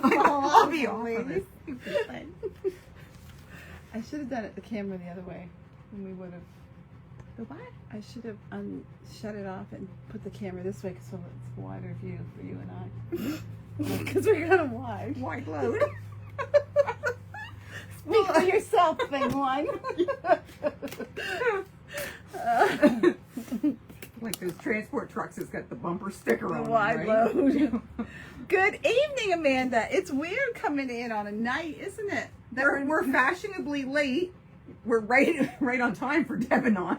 I'll be off of this. I should have done it the camera the other way, and we would have. The what? I should have shut it off and put the camera this way, so it's wider view for you and I. Because we're gonna wide load. Speak for yourself, thing one. Like those transport trucks that's got the bumper sticker on them, Wide right? load. Good evening, Amanda. It's weird coming in on a night, isn't it? We're fashionably late. We're right on time for Deb and I.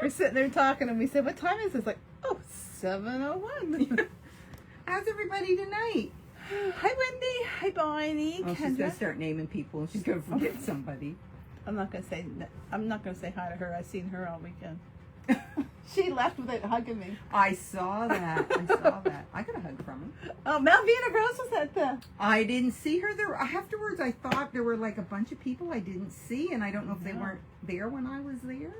We're sitting there talking, and we said, "What time is this?" Like, oh, 7:01. How's everybody tonight? Hi, Wendy. Hi, Bonnie. Oh, she's gonna start naming people, and she's gonna forget somebody. I'm not gonna say hi to her. I've seen her all weekend. She left without hugging me. I saw that. I got a hug from her. Oh, Malvina Rose was at the... I didn't see her there. Afterwards, I thought there were like a bunch of people I didn't see, and I don't know if they weren't there when I was there.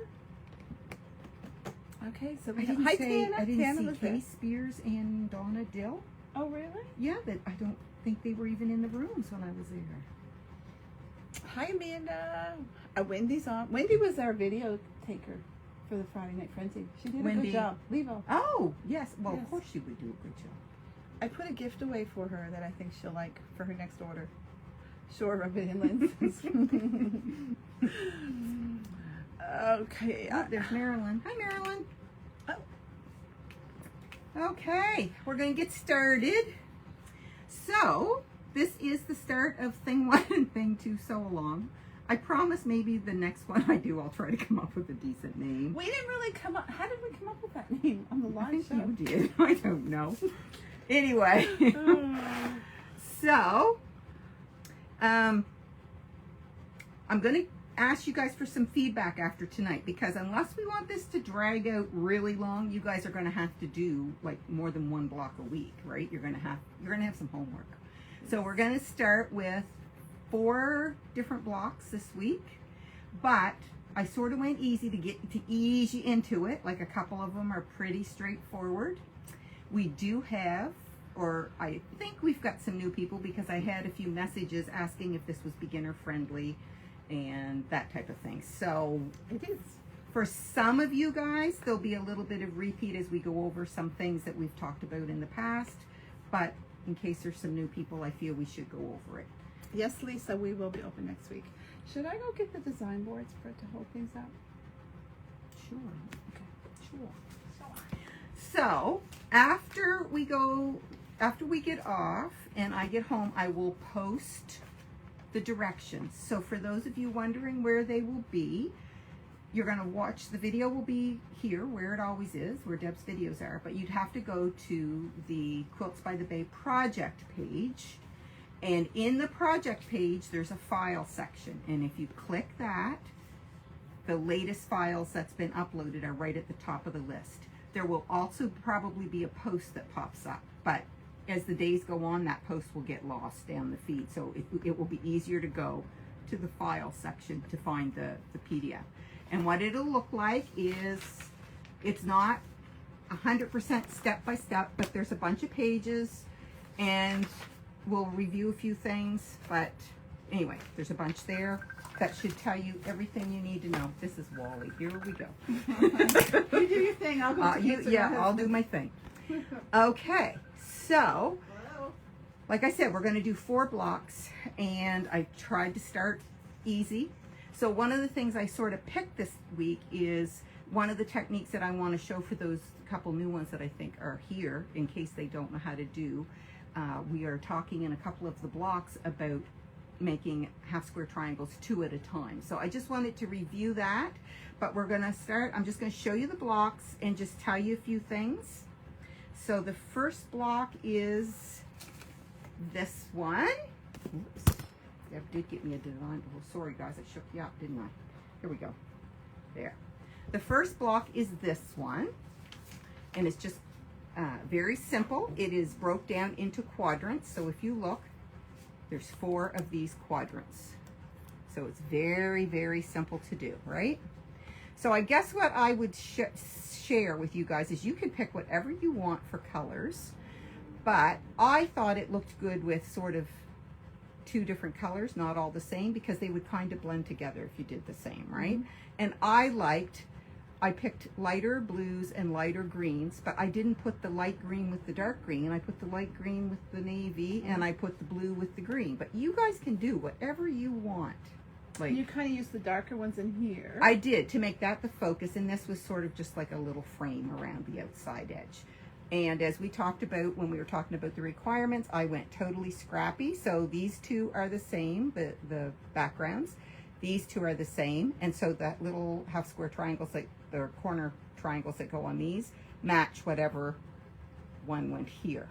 Okay, so I we didn't hi, say, Tana. I didn't Tana see was Kay there. Spears and Donna Dill. Oh, really? Yeah, but I don't think they were even in the rooms when I was there. Hi, Amanda. Wendy's on. Wendy was our video taker for the Friday Night Frenzy. She did a good job. Levo. Oh, yes. Well, Yes. of course she would do a good job. I put a gift away for her that I think she'll like for her next order. Sure, rub it in lenses. Okay. Oh, there's Marilyn. Hi, Marilyn. Oh. Okay, we're going to get started. So, this is the start of thing 1 and thing 2 sew along. I promise maybe the next one I do, I'll try to come up with a decent name. We didn't really come up. How did we come up with that name on the I live think show? you did. I don't know. Anyway, so I'm going to ask you guys for some feedback after tonight, because unless we want this to drag out really long, you guys are going to have to do like more than one block a week, right? You're going to have some homework. So we're going to start with 4 different blocks this week, but I sort of went easy to ease you into it. Like a couple of them are pretty straightforward. We do have, or I think we've got some new people, because I had a few messages asking if this was beginner friendly and that type of thing. So It is. for some of you guys, there'll be a little bit of repeat as we go over some things that we've talked about in the past, but in case there's some new people, I feel we should go over it. Yes, Lisa, we will be open next week. Should I go get the design boards for it to hold things up? Sure. Okay. Sure. So after we get off and I get home, I will post the directions. So for those of you wondering where they will be, you're going to watch, the video will be here where it always is, where Deb's videos are, but you'd have to go to the Quilts by the Bay project page. And in the project page, there's a file section. And if you click that, the latest files that's been uploaded are right at the top of the list. There will also probably be a post that pops up, but as the days go on, that post will get lost down the feed. So it will be easier to go to the file section to find the PDF. And what it'll look like is, it's not 100% step by step, but there's a bunch of pages, and we'll review a few things, but anyway, there's a bunch there that should tell you everything you need to know. This is Wally. Here we go. You do your thing. I'll go. I'll do my thing. Okay, so like I said, we're going to do 4 blocks, and I tried to start easy. So one of the things I sort of picked this week is one of the techniques that I want to show for those couple new ones that I think are here, in case they don't know how to do. We are talking in a couple of the blocks about making half square triangles 2 at a time. So I just wanted to review that, but we're going to start. I'm just going to show you the blocks and just tell you a few things. So the first block is this one. Oops. That did get me a design. Oh, sorry guys, I shook you up, didn't I? Here we go. There. The first block is this one, and it's just very simple. It is broke down into quadrants. So if you look, there's 4 of these quadrants. So it's very, very simple to do, right? So I guess what I would share with you guys is you can pick whatever you want for colors, But I thought it looked good with sort of two different colors, not all the same, because they would kind of blend together if you did the same, right? And I picked lighter blues and lighter greens, but I didn't put the light green with the dark green. I put the light green with the navy, and I put the blue with the green. But you guys can do whatever you want. Like, you kind of use the darker ones in here. I did, to make that the focus, and this was sort of just like a little frame around the outside edge. And as we talked about when we were talking about the requirements, I went totally scrappy. So these two are the same, the backgrounds. These two are the same. And so that little half square triangles, like the corner triangles that go on these, match whatever one went here.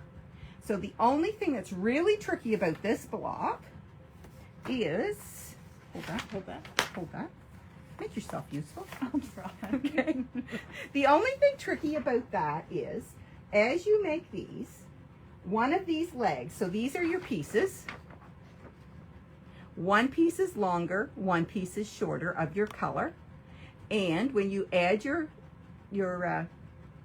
So the only thing that's really tricky about this block is, hold that. Make yourself useful. I'm trying. Okay. The only thing tricky about that is, as you make these, one of these legs, so these are your pieces. One piece is longer, one piece is shorter of your color. And when you add your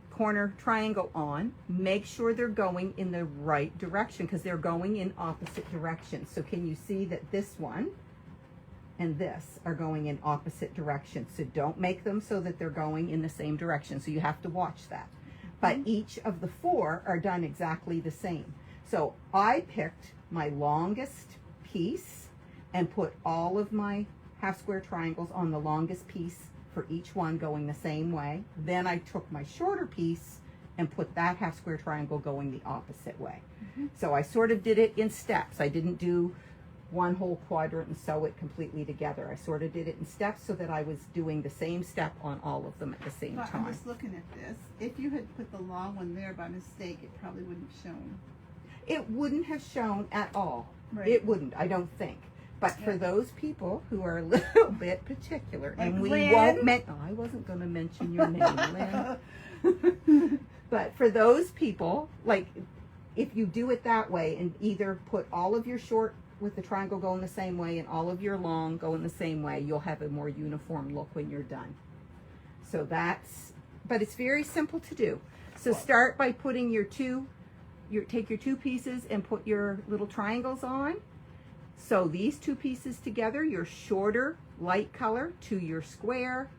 corner triangle on, make sure they're going in the right direction, because they're going in opposite directions. So can you see that this one and this are going in opposite directions? So don't make them so that they're going in the same direction. So you have to watch that. But each of the four are done exactly the same. So I picked my longest piece and put all of my half square triangles on the longest piece for each one going the same way. Then I took my shorter piece and put that half square triangle going the opposite way. So I sort of did it in steps. I didn't do one whole quadrant and sew it completely together. I sort of did it in steps so that I was doing the same step on all of them at the same time. I'm just looking at this. If you had put the long one there by mistake, it probably wouldn't have shown. It wouldn't have shown at all. Right. It wouldn't, I don't think. But for those people who are a little bit particular, like and we Lynn. won't I wasn't going to mention your name, Lynn. But for those people, like, if you do it that way and either put all of your short with the triangle going the same way and all of your long going the same way, you'll have a more uniform look when you're done. So but it's very simple to do. So start by putting take your two pieces and put your little triangles on. So these two pieces together, your shorter light color to your square,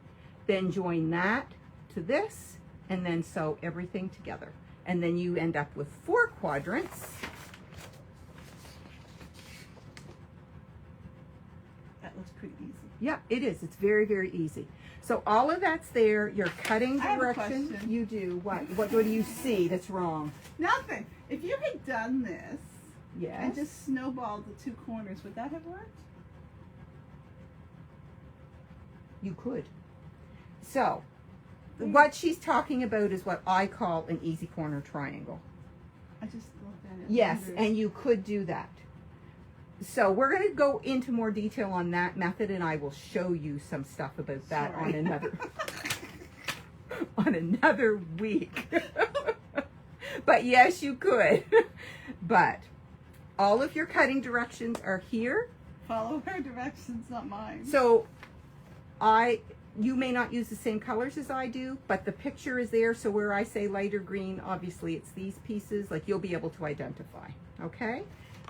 then join that to this, and then sew everything together. And then you end up with 4 quadrants. That looks pretty easy. Yeah, it is. It's very, very easy. So all of that's there. Your cutting I have a direction, question. you do what? What do you see that's wrong? Nothing. If you had done this Yes. and just snowballed the 2 corners, would that have worked? You could. So what she's talking about is what I call an easy corner triangle. I just looked at it. Yes, and you could do that. So we're going to go into more detail on that method, and I will show you some stuff about that on another week. But yes, you could. But all of your cutting directions are here. Follow her directions, not mine. So you may not use the same colors as I do, but the picture is there. So where I say lighter green, obviously it's these pieces, like you'll be able to identify. Okay?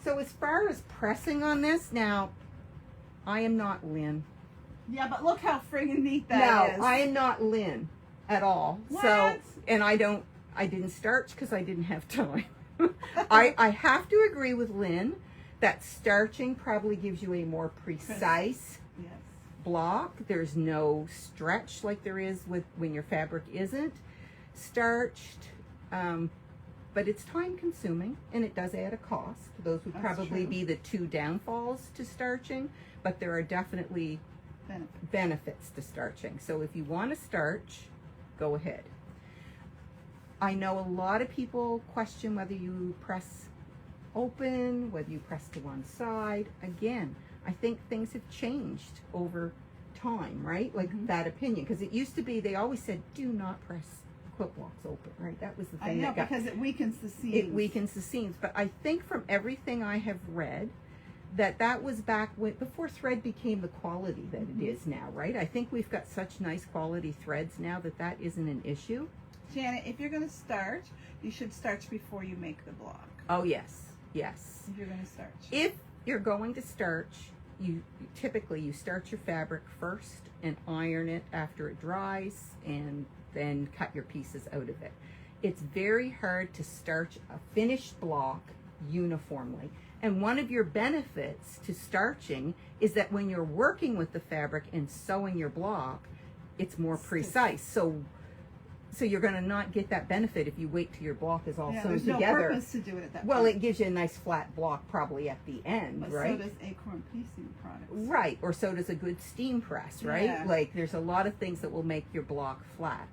So as far as pressing on this, now, I am not Lynn. Yeah, but look how friggin' neat that is. No, I am not Lynn at all. What? So, and I didn't starch because I didn't have time. I have to agree with Lynn that starching probably gives you a more precise Yes. block. There's no stretch like there is when your fabric isn't starched. But it's time consuming and it does add a cost. Those would That's probably true. be the 2 downfalls to starching, but there are definitely benefits to starching. So if you want to starch, go ahead. I know a lot of people question whether you press open, whether you press to one side. Again, I think things have changed over time, right? Like that opinion, because it used to be, they always said, do not press quilt blocks open, right? That was the thing. I know, that got, because it weakens the seams. it weakens the seams. But I think from everything I have read, that was back before thread became the quality that it is now, right? I think we've got such nice quality threads now that isn't an issue. Janet, if you're going to start, you should starch before you make the block. Oh, yes, yes. If you're going to starch. If you're going to starch, you typically starch your fabric first and iron it after it dries, and then cut your pieces out of it. It's very hard to starch a finished block uniformly. And one of your benefits to starching is that when you're working with the fabric and sewing your block, it's more precise. So you're going to not get that benefit if you wait till your block is all sewn there's together. No purpose to do it at that Well, point. it gives you a nice flat block probably at the end, But right? so does Acorn piecing products. Right, or so does a good steam press, right? Yeah. Like there's a lot of things that will make your block flat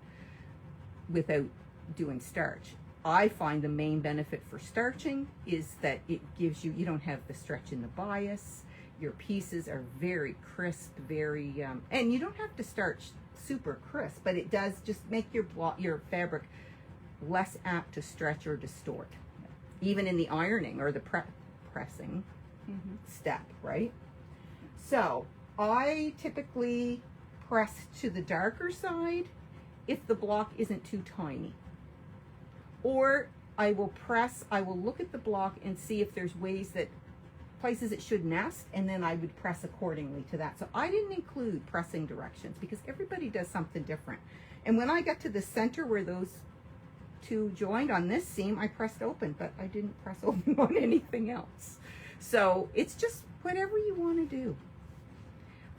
without doing starch. I find the main benefit for starching is that it gives you don't have the stretch in the bias. Your pieces are very crisp, very, and you don't have to starch super crisp, but it does just make your fabric less apt to stretch or distort, even in the ironing or the pressing step, right? So I typically press to the darker side if the block isn't too tiny. Or I will look at the block and see if there's places it should nest, and then I would press accordingly to that. So I didn't include pressing directions because everybody does something different. And when I got to the center where those two joined on this seam, I pressed open, but I didn't press open on anything else. So it's just whatever you want to do.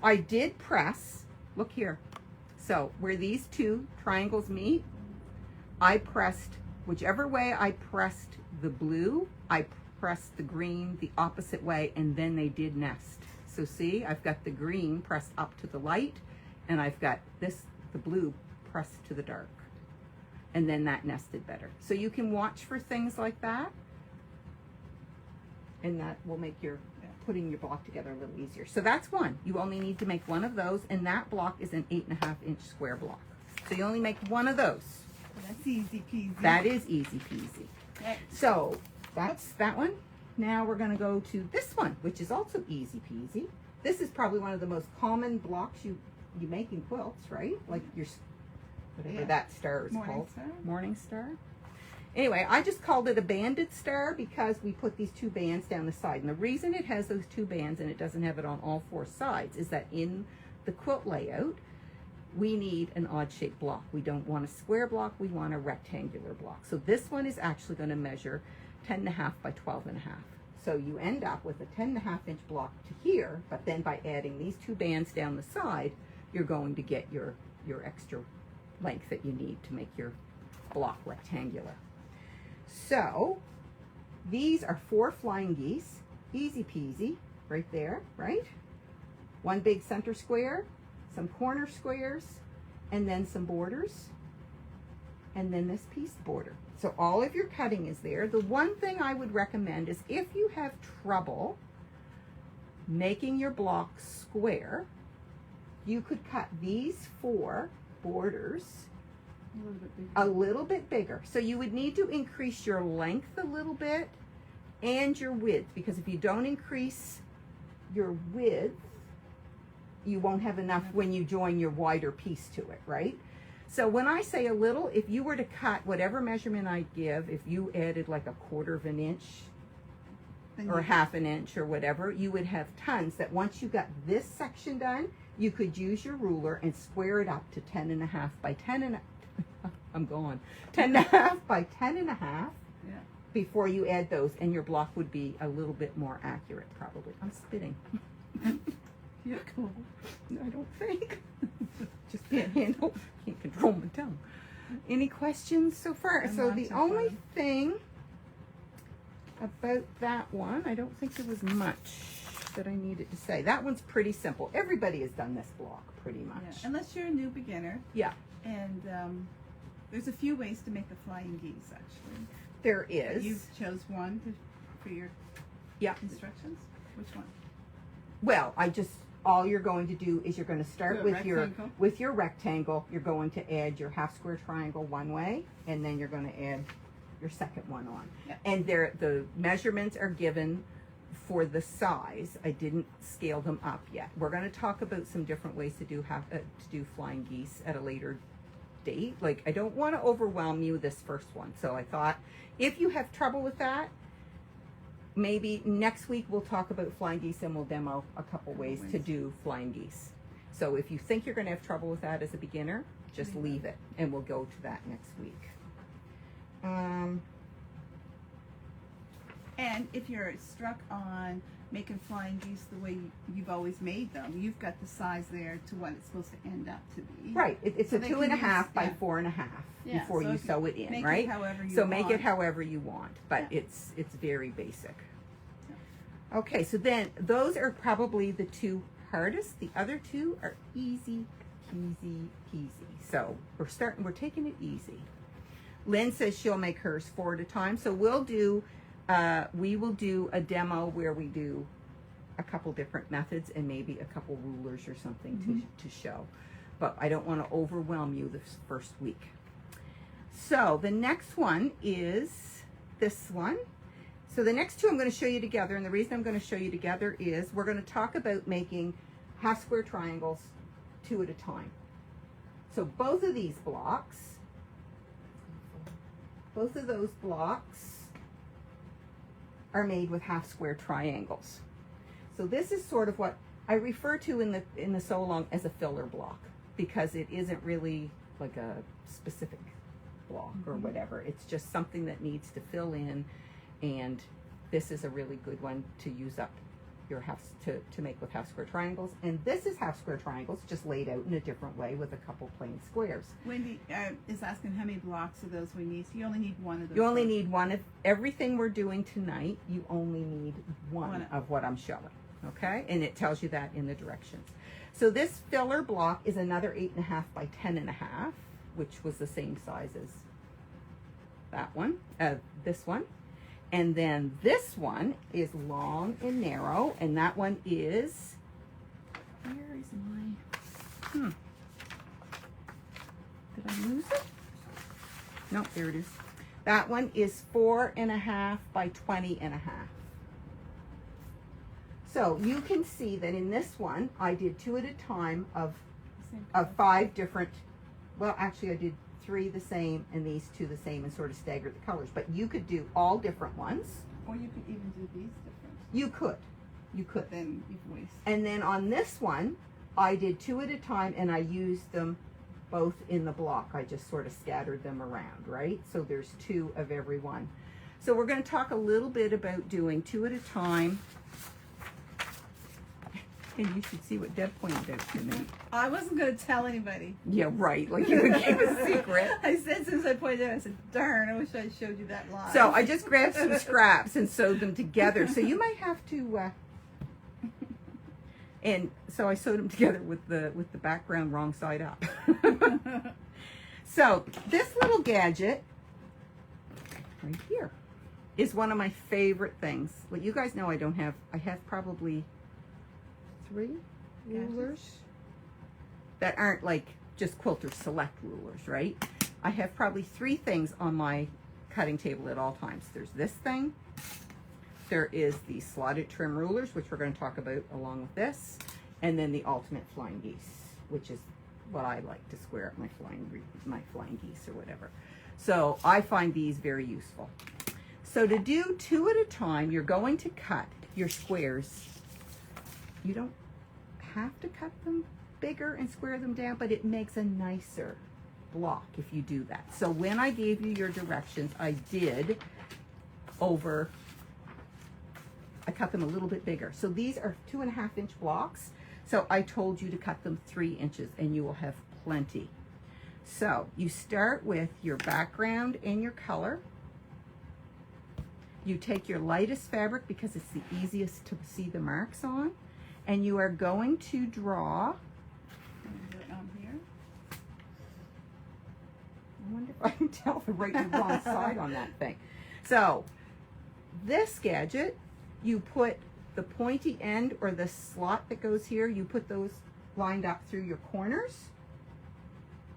I did press, look here. So where these two triangles meet, I pressed, whichever way I pressed the blue, I pressed the green the opposite way, and then they did nest. So see, I've got the green pressed up to the light, and I've got the blue pressed to the dark. And then that nested better. So you can watch for things like that, and that will make your putting your block together a little easier. So that's one. You only need to make one of those, and that block is an 8.5 inch square block. So you only make one of those. That's easy peasy. That is easy peasy. Okay. So that's that one. Now we're going to go to this one, which is also easy peasy. This is probably one of the most common blocks you make in quilts, right? Like your whatever that star is called. Morning star. Anyway, I just called it a banded star because we put these two bands down the side. And the reason it has those two bands and it doesn't have it on all four sides is that in the quilt layout, we need an odd-shaped block. We don't want a square block, we want a rectangular block. So this one is actually going to measure 10.5 by 12.5. So you end up with a 10.5 inch block to here, but then by adding these two bands down the side, you're going to get your extra length that you need to make your block rectangular. So these are 4 flying geese, easy peasy, right there, right? One big center square, some corner squares, and then some borders, and then this piece border. So all of your cutting is there. The one thing I would recommend is if you have trouble making your block square, you could cut these 4 borders a little bit bigger. So you would need to increase your length a little bit and your width, because if you don't increase your width, you won't have enough when you join your wider piece to it, right? So when I say a little, if you were to cut whatever measurement I give, if you added like a 1/4 inch or 1/2 inch or whatever, you would have tons that once you got this section done, you could use your ruler and square it up to 10.5 by 10.5. I'm going 10.5 by 10.5 before you add those, and your block would be a little bit more accurate probably. I'm spitting. Yeah, cool. I don't think. Just can't control my tongue. Any questions so far? So the only thing about that one, I don't think there was much that I needed to say. That one's pretty simple. Everybody has done this block pretty much. Yeah, unless you're a new beginner. Yeah. And there's a few ways to make the flying geese, actually. There is. But you chose one for your instructions? Which one? Well, all you're going to do is you're going to start with your rectangle. You're going to add your half square triangle one way, and then you're going to add your second one on. Yeah. And the measurements are given for the size. I didn't scale them up yet. We're going to talk about some different ways to do flying geese at a later update. Like, I don't want to overwhelm you this first one. So I thought if you have trouble with that, maybe next week we'll talk about flying geese and we'll demo a couple ways to do flying geese. So if you think you're going to have trouble with that as a beginner, just leave it and we'll go to that next week. And if you're struck on making flying geese the way you've always made them, you've got the size there to what it's supposed to end up to be. Right. It's So a they 2.5 by can use- 4.5 Yeah, before so you if you sew it in, make it right? however you So make it want. however you want, but Yeah. it's very basic. Okay, so then those are probably the two hardest. The other two are easy peasy. So we're taking it easy. Lynn says she'll make hers 4 at a time. So we will do a demo where we do a couple different methods and maybe a couple rulers or something to show. But I don't want to overwhelm you this first week. So the next one is this one. So the next two I'm going to show you together, and the reason I'm going to show you together is we're going to talk about making half square triangles 2 at a time. So both of these blocks, both of those blocks are made with half square triangles. So this is sort of what I refer to in the sew along as a filler block, because it isn't really like a specific block or whatever. It's just something that needs to fill in, and this is a really good one to use up your to make with half square triangles. And this is half square triangles just laid out in a different way with a couple plain squares. Wendy is asking how many blocks of those we need. So you only need one of those. You only need one of everything we're doing tonight. You only need one of what I'm showing. Okay, and it tells you that in the directions. So this filler block is another 8.5 by 10.5, which was the same size as that one, this one. And then this one is long and narrow, and that one is, where is my, did I lose it? No, there it is. That one is 4.5 by 20.5. So you can see that in this one, I did 2 at a time of 5 different, well, actually I did 3 the same and these 2 the same and sort of staggered the colors. But you could do all different ones. Or you could even do these different. You could. But then you've wasted. And then on this one, I did 2 at a time and I used them both in the block. I just sort of scattered them around, right? So there's 2 of every one. So we're going to talk a little bit about doing 2 at a time. And you should see what Deb pointed out to me. I wasn't going to tell anybody. Yeah, right. Like you would keep a secret. I said, since I pointed out, I said, darn, I wish I showed you that live. So I just grabbed some scraps and sewed them together. So you might have to, and so I sewed them together with the background wrong side up. So this little gadget right here is one of my favorite things. Well, you guys know I have probably 3 rulers that aren't like just Quilter Select rulers, right? I have probably 3 things on my cutting table at all times. There's this thing. There is the slotted trim rulers, which we're going to talk about along with this. And then the ultimate flying geese, which is what I like to square up my flying geese or whatever. So I find these very useful. So to do 2 at a time, you're going to cut your squares. You don't have to cut them bigger and square them down, but it makes a nicer block if you do that. So when I gave you your directions, I cut them a little bit bigger. So these are 2.5 inch blocks. So I told you to cut them 3 inches and you will have plenty. So you start with your background and your color. You take your lightest fabric because it's the easiest to see the marks on. And you are going to draw. Here. I wonder if I can tell the right and wrong side on that thing. So this gadget, you put the pointy end or the slot that goes here, you put those lined up through your corners.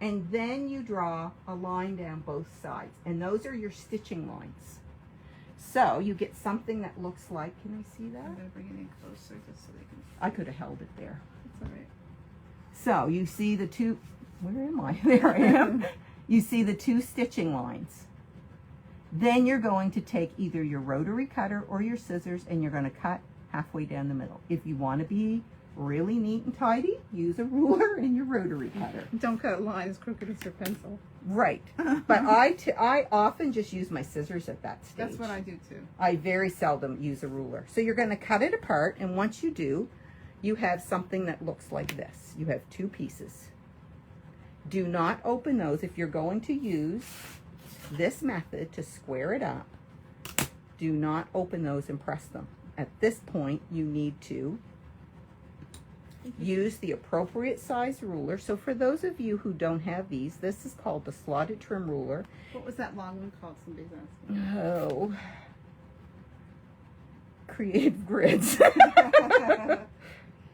And then you draw a line down both sides. And those are your stitching lines. So you get something that looks like, can I see that? I'm going to bring it in closer just so they can see. I could have held it there. It's all right. So you see the where am I? There I am. You see the 2 stitching lines. Then you're going to take either your rotary cutter or your scissors and you're going to cut halfway down the middle. If you want to be really neat and tidy, use a ruler and your rotary cutter. Don't cut a line as crooked as your pencil. Right. But I often just use my scissors at that stage. That's what I do too. I very seldom use a ruler. So you're going to cut it apart, and once you do, you have something that looks like this. You have 2 pieces. Do not open those if you're going to use this method to square it up. Do not open those and press them. At this point, you need to use the appropriate size ruler. So for those of you who don't have these, this is called the slotted trim ruler. What was that long one called? Somebody's asking. Oh, Creative Grids.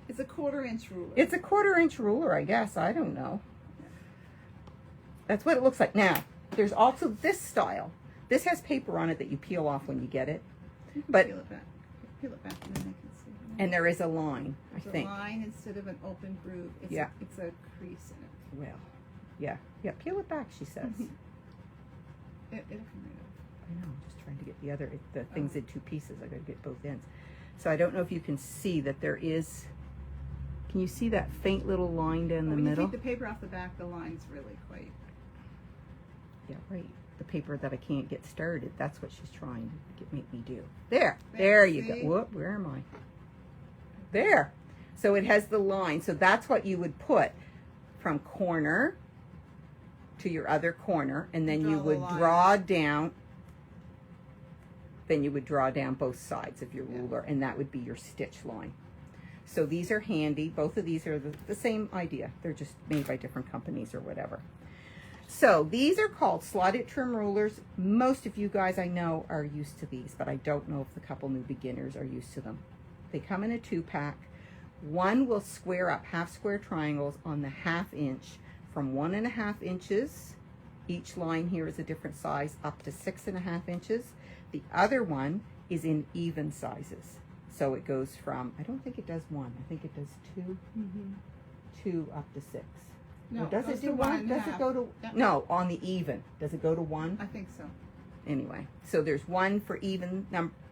It's a 1/4 inch ruler. It's a 1/4 inch ruler, I guess. I don't know. That's what it looks like. Now, there's also this style. This has paper on it that you peel off when you get it. But peel it back. Peel it back and then I can see. and there is a line, I It's think. a line instead of an open groove. It's Yeah. it's a crease in it. Well, yeah. Peel it back, she says. It'll come right up. I know, I'm just trying to get the things in 2 pieces. I gotta get both ends. So I don't know if you can see that there is, can you see that faint little line down the When middle? you take the paper off the back, the line's really quite. Yeah, right. The paper that I can't get started. That's what she's trying to make me do. There you go. See? Whoop, where am I? There. So it has the line. So that's what you would put from corner to your other corner, and then you Draw the would line. draw down. Then you would draw down both sides of your ruler, and that would be your stitch line. So these are handy. Both of these are the same idea. They're just made by different companies or whatever. So these are called slotted trim rulers. Most of you guys I know are used to these, but I don't know if the couple new beginners are used to them. They come in a 2-pack. One will square up half square triangles on the 1/2 inch from 1.5 inches. Each line here is a different size, up to 6.5 inches. The other one is in even sizes. So it goes from, I don't think it does 1, I think it does 2, 2 up to 6. No, Or does goes it do to 1? Does 1.5. it go to, Yep. no, on the even. Does it go to 1? I think so. Anyway, so there's 1 for even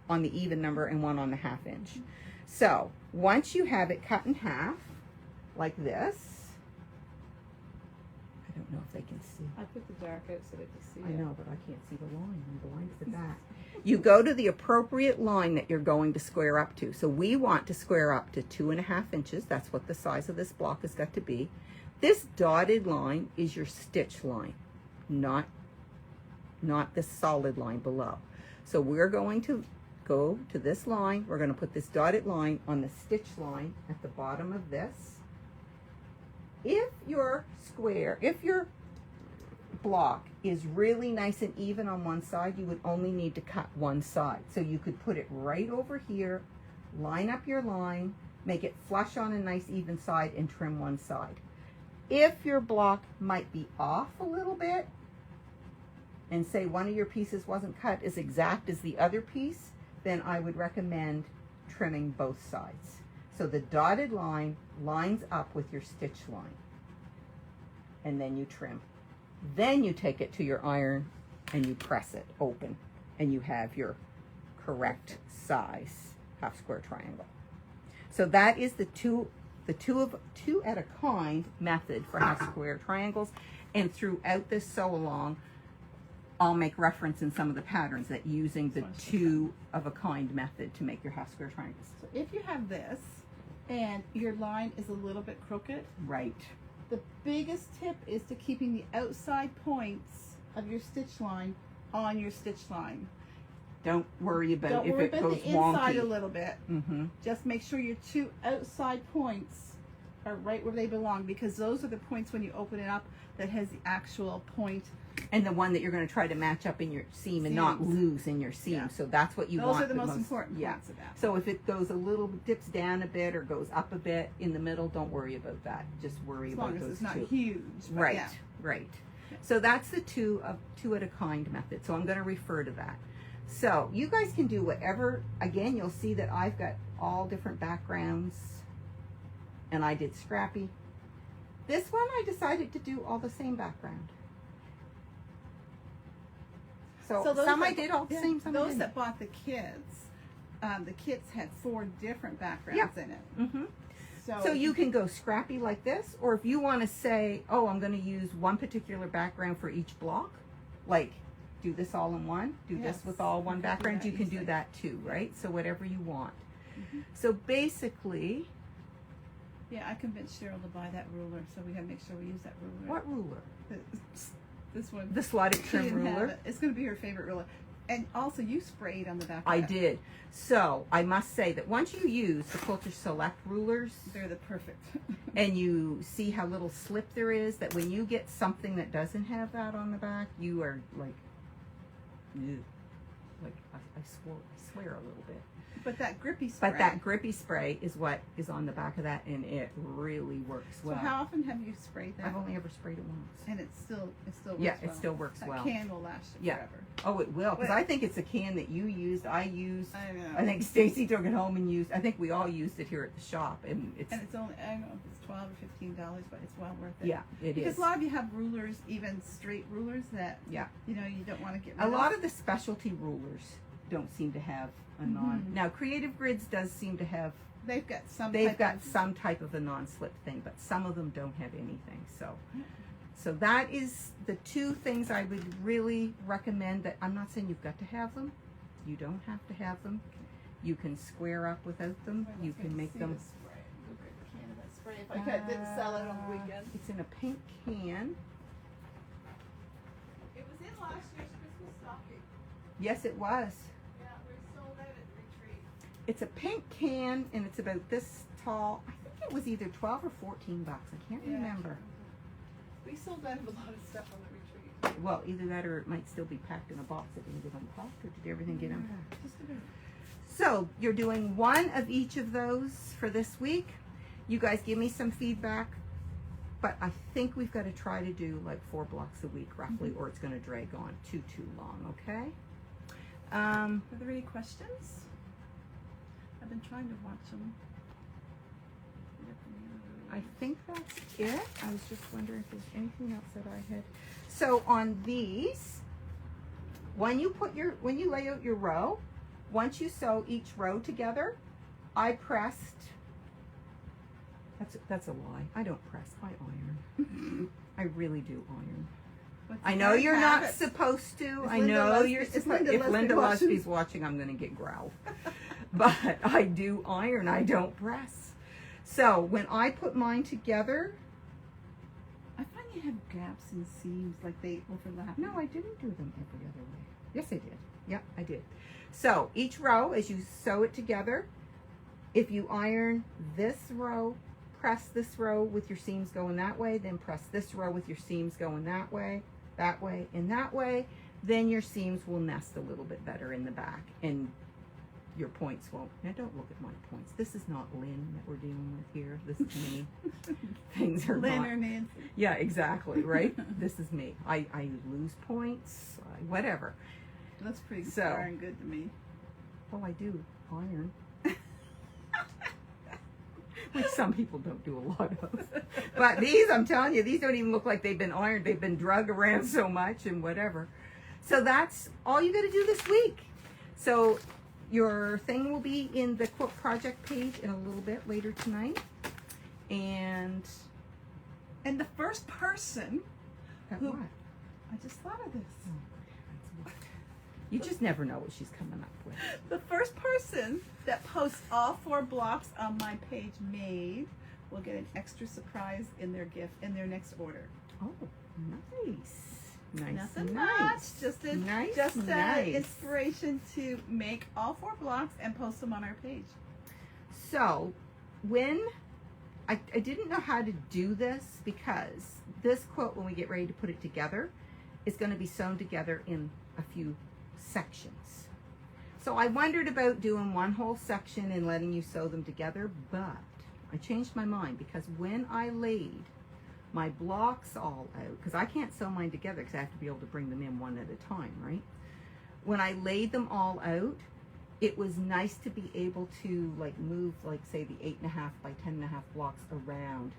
on the even number and 1 on the 1/2 inch. So once you have it cut in half, like this, I don't know if they can see. I put the dark out so they can see I it. know, but I can't see the line. I'm blind at the back. You go to the appropriate line that you're going to square up to. So we want to square up to 2.5 inches. That's what the size of this block has got to be. This dotted line is your stitch line, not the solid line below. So we're going to go to this line. We're going to put this dotted line on the stitch line at the bottom of this. If your block is really nice and even on one side, you would only need to cut one side. So you could put it right over here, line up your line, make it flush on a nice even side, and trim one side. If your block might be off a little bit, and say one of your pieces wasn't cut as exact as the other piece, then I would recommend trimming both sides. So the dotted line lines up with your stitch line, and then you trim. Then you take it to your iron and you press it open, and you have your correct size half square triangle. So that is the two at a kind method for half square triangles. And throughout this sew along, I'll make reference in some of the patterns that using the 2 of a kind method to make your half square triangles. So if you have this and your line is a little bit crooked, Right. the biggest tip is to keeping the outside points of your stitch line on your stitch line. Don't worry about Don't if worry it about goes the inside wonky. a little bit. Mm-hmm. Just make sure your 2 outside points are right where they belong, because those are the points when you open it up that has the actual point. And the one that you're going to try to match up in your seam and not Seams. lose in your seam. Yeah. So that's what you Those want. are the most important points of that. So if it goes a little, dips down a bit or goes up a bit in the middle, don't worry about that. Just worry As about long as those it's not 2. huge. But Right, yeah. right. So that's the 2 at a kind method. So I'm going to refer to that. So you guys can do whatever. Again, you'll see that I've got all different backgrounds, and I did Scrappy, This one I decided to do all the same background. So those some I that- did all the yeah, same, some I Those didn't. that bought the kits had 4 different backgrounds in it. Mm-hmm. So, So you can go scrappy like this, or if you want to say, oh, I'm going to use one particular background for each block, like do this all in one, do Yes, this with all you one can do background, that you can do easily. that too, right? So whatever you want. Mhm. So basically, yeah, I convinced Cheryl to buy that ruler, so we got to make sure we use that ruler. what ruler? This one. The slotted She trim didn't have ruler? it. It's going to be her favorite ruler. And also, you sprayed on the back of I it. did. So I must say that once you use the Quilter Select rulers, They're the perfect. and you see how little slip there is, that when you get something that doesn't have that on the back, you are like, ew. Like I swear a little bit. But that grippy spray. But that grippy spray is what is on the back of that, and it really works So well. how often have you sprayed that? I've only ever sprayed it once. And it still works Yeah, well. it still works that well. can will last you Yeah. forever. Oh, it will, because Wait. I think it's a can that you used, I used. I know. I think Stacy took it home and used. I think we all used it here at the shop, and it's And it's only, I don't know if it's $12 or $15, but it's well worth it. yeah, it Because is. a lot of you have rulers, even straight rulers that Yeah. you don't want to get rid A of. lot of the specialty rulers don't seem to have a non. Mhm. Now, Creative Grids does seem to have. They've got some. They've type got of- some type of a non-slip thing, but some of them don't have anything. So that is the 2 things I would really recommend. That I'm not saying you've got to have them. You don't have to have them. You can square up without them. Wait, You let's can see make the them. spray. Look at the can of that spray. If I didn't sell it on the weekend. It's in a pink can. It was in last year's Christmas stocking. Yes, it was. Yeah, we sold out at the retreat. It's a pink can, and it's about this tall. I think it was either 12 or 14 bucks. I can't Yeah. remember. We sold out of a lot of stuff on the retreat. Well, either that or it might still be packed in a box. It didn't get unpacked, or did everything get unpacked? Just a bit. So you're doing one of each of those for this week. You guys give me some feedback, but I think we've got to try to do like 4 blocks a week roughly, or it's going to drag on too long. Okay. Are there any questions? I've been trying to watch them. I think that's it. I was just wondering if there's anything else that I had. So on these, when you lay out your row, once you sew each row together, I pressed. That's a lie. I don't press. I iron. I really do iron. But I you know guys you're have not it. supposed to. Is I Linda know Lesby- you're is supposed. Linda If Lesby Linda watching? Lesby's watching, I'm going to get growl. But I do iron. I don't press. So when I put mine together, I find you have gaps and seams like they overlap. no, I didn't do them every other way. Yes, I did. Yep, I did. So each row, as you sew it together, if you iron this row, press this row with your seams going that way, then press this row with your seams going that way, and that way, then your seams will nest a little bit better in the back, and your points won't. Now don't look at my points. This is not Lynn that we're dealing with here. This is me. Things are Lynn not. or Nancy. Yeah, exactly, right? This is me. I lose points, whatever. That's pretty So- darn good to me. Oh, I do iron. Which some people don't do a lot of. But these, I'm telling you, these don't even look like they've been ironed. They've been drug around so much and whatever. So that's all you got to do this week. So your thing will be in the quilt project page in a little bit later tonight. And And the first person, that Who- what? I just thought of this. You just never know what she's coming up with. The first person that posts all 4 blocks on my page made will get an extra surprise in their gift in their next order. Oh, nice. Nice. Nothing nice. much. Just an Nice. inspiration to make all 4 blocks and post them on our page. So, when I didn't know how to do this, because this quilt, when we get ready to put it together, is going to be sewn together in a few sections. So I wondered about doing one whole section and letting you sew them together, but I changed my mind, because when I laid my blocks all out, because I can't sew mine together because I have to be able to bring them in one at a time, right? When I laid them all out, it was nice to be able to like move, like say the 8.5 by 10.5 blocks around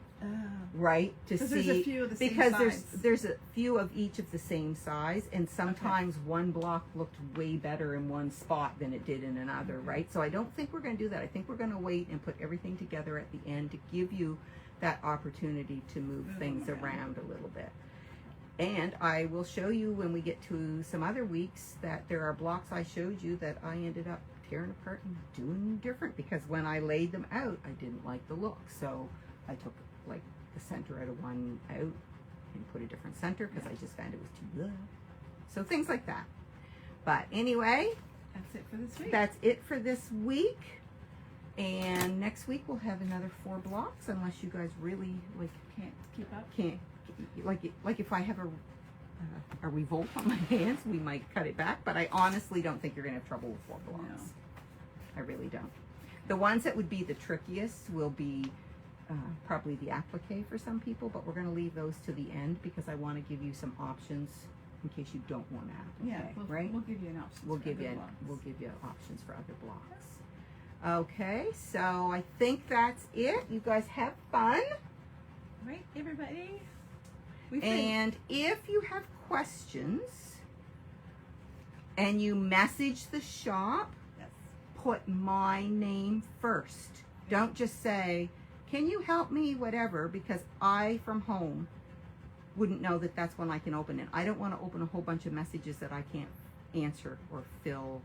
right? To 'Cause see, there's a few of the same because size. there's a few of each of the same size, and sometimes one block looked way better in one spot than it did in another, right? So I don't think we're going to do that. I think we're going to wait and put everything together at the end to give you that opportunity to move things around a little bit. And I will show you when we get to some other weeks that there are blocks I showed you that I ended up tearing apart and doing different, because when I laid them out, I didn't like the look. So I took like the center out of one out and put a different center because I just found it was too blah. So things like that. But anyway, That's it for this week. that's it for this week. And next week we'll have another 4 blocks, unless you guys really Can't keep up. can't like if I have a revolt on my hands, we might cut it back. But I honestly don't think you're gonna have trouble with 4 blocks. No. I really don't. The ones that would be the trickiest will be probably the applique for some people, but we're going to leave those to the end because I want to give you some options in case you don't want to applique, right? We'll give you an option. We'll give you options for other blocks. Okay, so I think that's it. You guys have fun. Right, everybody. And if you have questions and you message the shop, Yes. put my name first. Don't just say, can you help me, whatever, because I, from home, wouldn't know that that's when I can open it. I don't want to open a whole bunch of messages that I can't answer or fill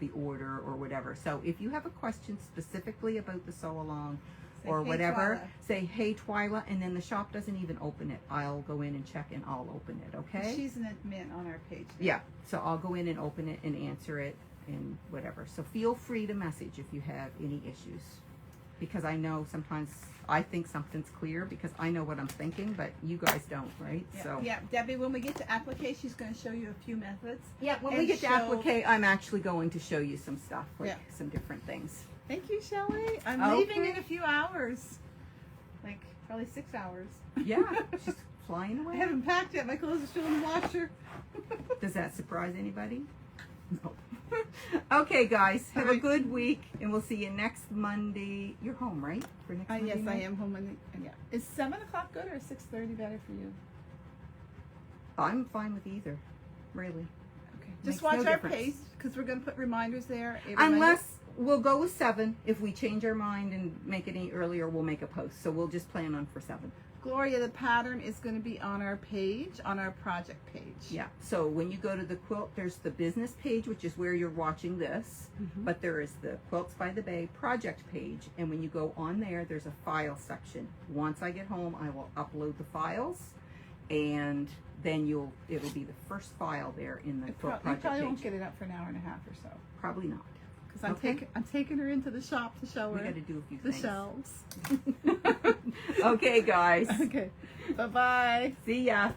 the order or whatever. So if you have a question specifically about the sew along or "Hey, whatever, Twyla." say, hey, Twyla, and then the shop doesn't even open it. I'll go in and check and I'll open it, okay? She's an admin on our page. Yeah, so I'll go in and open it and answer it and whatever. So feel free to message if you have any issues. Because I know sometimes I think something's clear because I know what I'm thinking, but you guys don't, right? Yeah. So Yeah, Debbie, when we get to applique, she's going to show you a few methods. yeah, when And we get to show- applique, I'm actually going to show you some stuff, like Yeah. some different things. Thank you, Shelley. I'm Okay. leaving in a few hours. Like, probably 6 hours. Yeah, she's flying I away. haven't packed yet. My clothes are still in the washer. Does that surprise anybody? No. Okay, guys, have a Alright. good week, and we'll see you next Monday. You're home, right? For next Monday Yes, I night? am home. Yeah. Is 7 o'clock good or 6:30 better for you? I'm fine with either, really. Okay. Makes Just watch no our difference. pace because we're going to put reminders there. every Monday. Unless we'll go with 7. If we change our mind and make it any earlier, we'll make a post. So we'll just plan on for 7. Gloria, the pattern is going to be on our page, on our project page. Yeah. So when you go to the quilt, there's the business page, which is where you're watching this. Mhm. But there is the Quilts by the Bay project page. And when you go on there, there's a file section. Once I get home, I will upload the files. And then it'll be the first file there in the quilt You project probably won't page. get it up for an hour and a half or so. Probably not. Because Okay. I'm taking her into the shop to show We her got to do a few the things. shelves. Okay, guys. Okay. Bye-bye. See ya.